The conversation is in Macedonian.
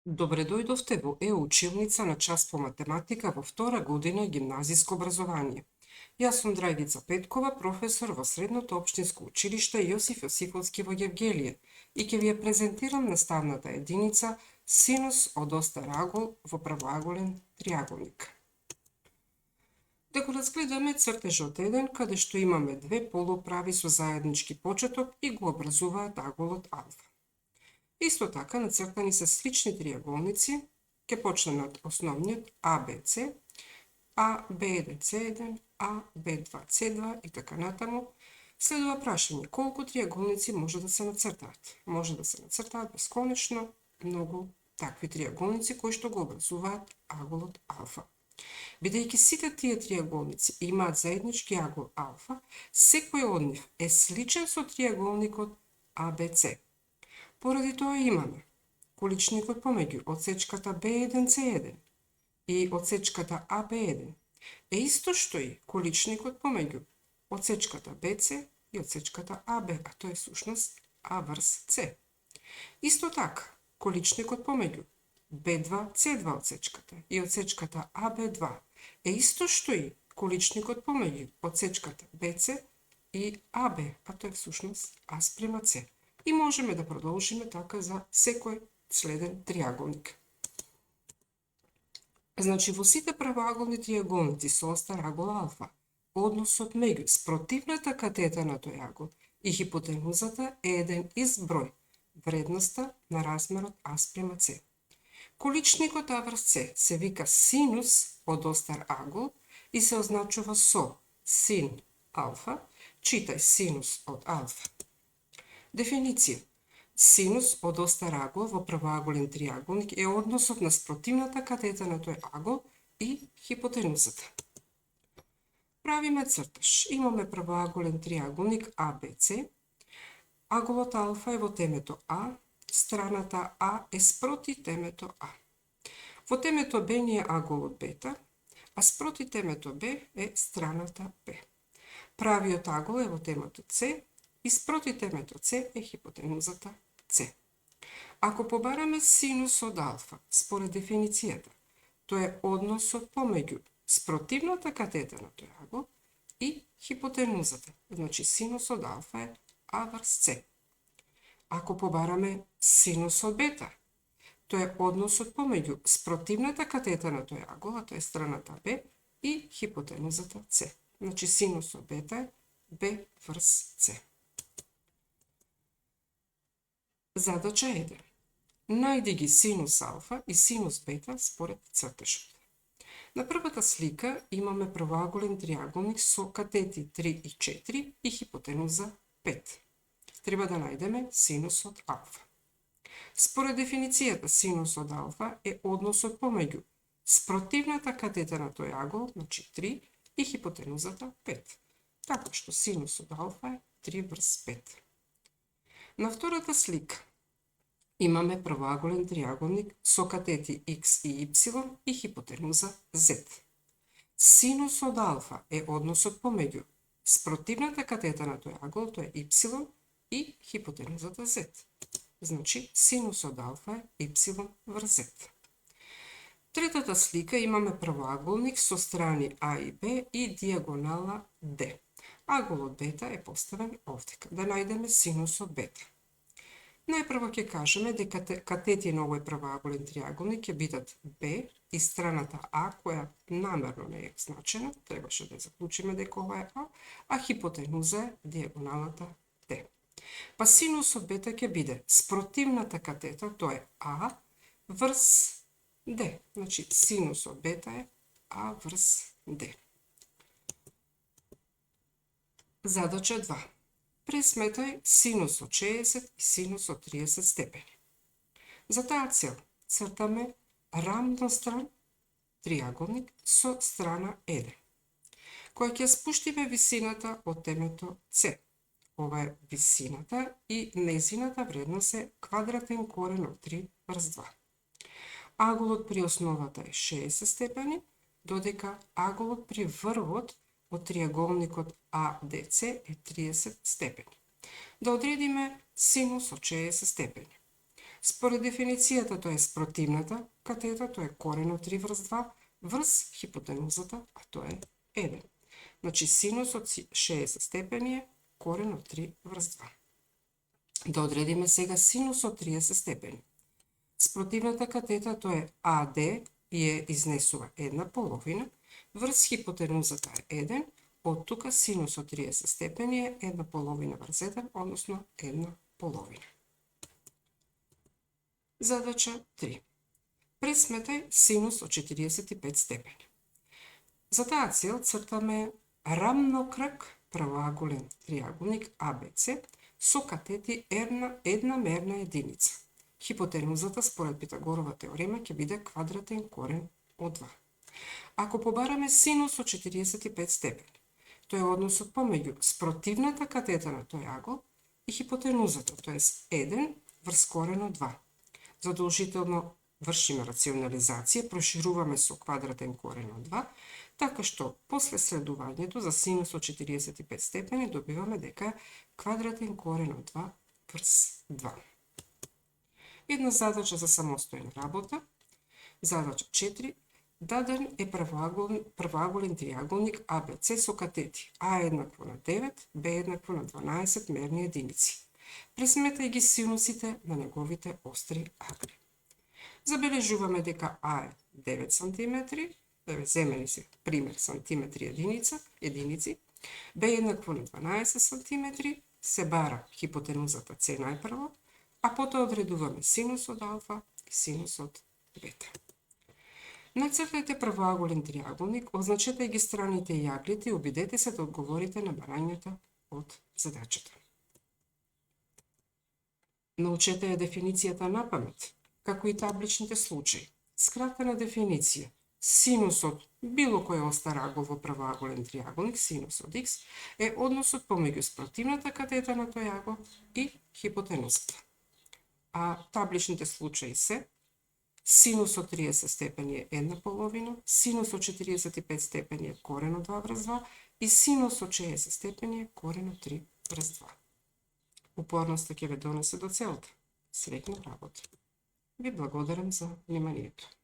Добре дојдовте во училница на час по математика во втора година гимназиско образование. Јас сум Драгица Петкова, професор во Средното општинско училиште Јосиф Јосифовски во Гевгелие и ќе ви ја презентирам наставната единица синус од остар агол во правоаголен триаголник. Да го разгледаме цртежот 1, каде што имаме две полуправи со заеднички почеток и го образуваат аголот алфа. Исто така, нацртани се слични триаголници, ќе почнеме од основниот ABC, AB1C1, AB2C2 и така натаму. Следува прашање, колку триаголници може да се нацртаат? Може да се нацртаат бесконечно многу такви триаголници кои што го образуваат аголот алфа. Бидејќи сите тие триаголници имаат заеднички агол алфа, секој од нив е сличен со триаголникот ABC. Поради тоа имаме количникот помеѓу одсечката B1C1 и одсечката AB1 е исто што и количникот помеѓу одсечката BC и одсечката AB, а тоа е сушност А врз С. Исто така, количникот помеѓу B2C2 одсечката и одсечката AB2 е исто што и количникот помеѓу одсечката BC и AB, а тоа е сушност А спрема С. И можеме да продолжиме така за секој следен триаголник. Значи, во сите правоаголни триаголници со остар агол алфа, односот меѓу спротивната катета на тој агол и хипотенузата е еден изброј вредноста на размерот А спрема С. Количникот А врз С се вика синус од остар агол и се означува со син алфа, читај синус од алфа. Дефиниција. Синус од остар агол во правоаголен триаголник е односот на спротивната катета на тој агол и хипотенузата. Правиме црташ. Имаме правоаголен триаголник ABC. Аголот алфа е во темето А, страната А е спроти темето А. Во темето Б ни е аголот бета, а спроти темето Б е страната Б. Правиот агол е во темето С, и спроти темето С е хипотенузата С. Ако побараме синус од алфа, според дефиницијата, тоа е односот помеѓу спротивната катета на тој агол и хипотенузата. Значи, синус од алфа е А врз С. Ако побараме синус од бета, тоа е односот помеѓу спротивната катета на тој агол, а тоа е страната Б, и хипотенузата С. Значи, синус од бета е Б врз С. Задача 1. Најди ги синус алфа и синус бета според цртежот. На првата слика имаме правоаголен триаголник со катети 3 и 4 и хипотенуза 5. Треба да најдеме синус од алфа. Според дефиницијата, синус од алфа е односот помеѓу спротивната катета на тој агол, значи 3, и хипотенузата 5. Така што синус од алфа е 3 врз 5. На втората слика имаме правоаголен триаголник со катети X и Y и хипотенуза Z. Синус од алфа е односот помеѓу спротивната катета на тој агол, тоа е Y, и хипотенузата Z. Значи, синус од алфа е Y врз Z. Третата слика имаме правоаголник со страни А и Б и диагонала D. Аголот бета е поставен овдека. Да најдеме синус од бета. Најпрво ќе кажеме дека катети на овој правоаголен триаголник ќе бидат Б и страната А, која намерно не е значена, требаше да заклучиме дека ова е А, а хипотенуза е диагоналата Д. Па синус од бета ќе биде спротивната катета, тоа е А врз Д. Значи, синус од бета е А врз Д. Задача 2. Пресметај синус од 60 и синус од 30 степени. За таа цел цртаме рамностран триаголник со страна 1, која ќе спуштиме висината од темето С. Ова е висината и незината вредност е квадратен корен од 3 врз 2. Аголот при основата е 60 степени, додека аголот при врвот од триаголникот АДЦ е 30 степени. Да одредиме синус од 60 степени. Според дефиницијата тоа е спротивната катета, тоа е корен од 3 врз 2, врз хипотенузата, а тоа е 1. Значи, синус од 60 степени е корен од 3 врз 2. Да одредиме сега синус од 30 степени. Спротивната катета тоа е АД и е изнесува 1/2, врз хипотенузата е 1, од тука синус од 30 степени е 1/2 врз 1, односно 1/2. Задача 3. Пресметај синус од 45 степени. За таа цел цртаме рамнокръг правоаголен триаголник ABC со катети една мерна единица. Хипотенузата според Питагорова теорема ќе биде квадратен корен од 2. Ако побараме синус од 45 степени, тоа е односот помеѓу спротивната катета на тој агол и хипотенузата, тоа е 1 врз корен од 2. Задолжително вршиме рационализација, прошируваме со квадратен корен од 2, така што после следувањето за синус од 45 степени добиваме дека е квадратен корен од 2 врз 2. Една задача за самостојна работа. Задача 4. Даден е правоаголен триаголник ABC со катети А еднакво на 9, Б еднакво на 12 мерни единици. Пресметај ги синусите на неговите остри агли. Забележуваме дека А е 9 см, земени се пример сантиметри единици, Б еднакво на 12 см, се бара хипотенузата С најпрво, а потоа одредуваме синус од алфа и синус од бета. Нацртајте правоаголен триаголник, означете ги страните и аглите и обидете се да одговорите на барањата од задачата. Научете ја дефиницијата на памет, како и табличните случаи. Скратена дефиниција. Синус од било кој остар агол во правоаголен триаголник, синус од x, е односот помеѓу спротивната катета на тој агол и хипотенузата. А табличните случаи се синус од 30 степени е 1/2, синус од 45 степени е корен од 2 врз 2 и синус од 60 степени е корен од 3 врз 2. Упорноста ќе ве донесе до целта. Среќна работа. Ви благодарам за вниманието.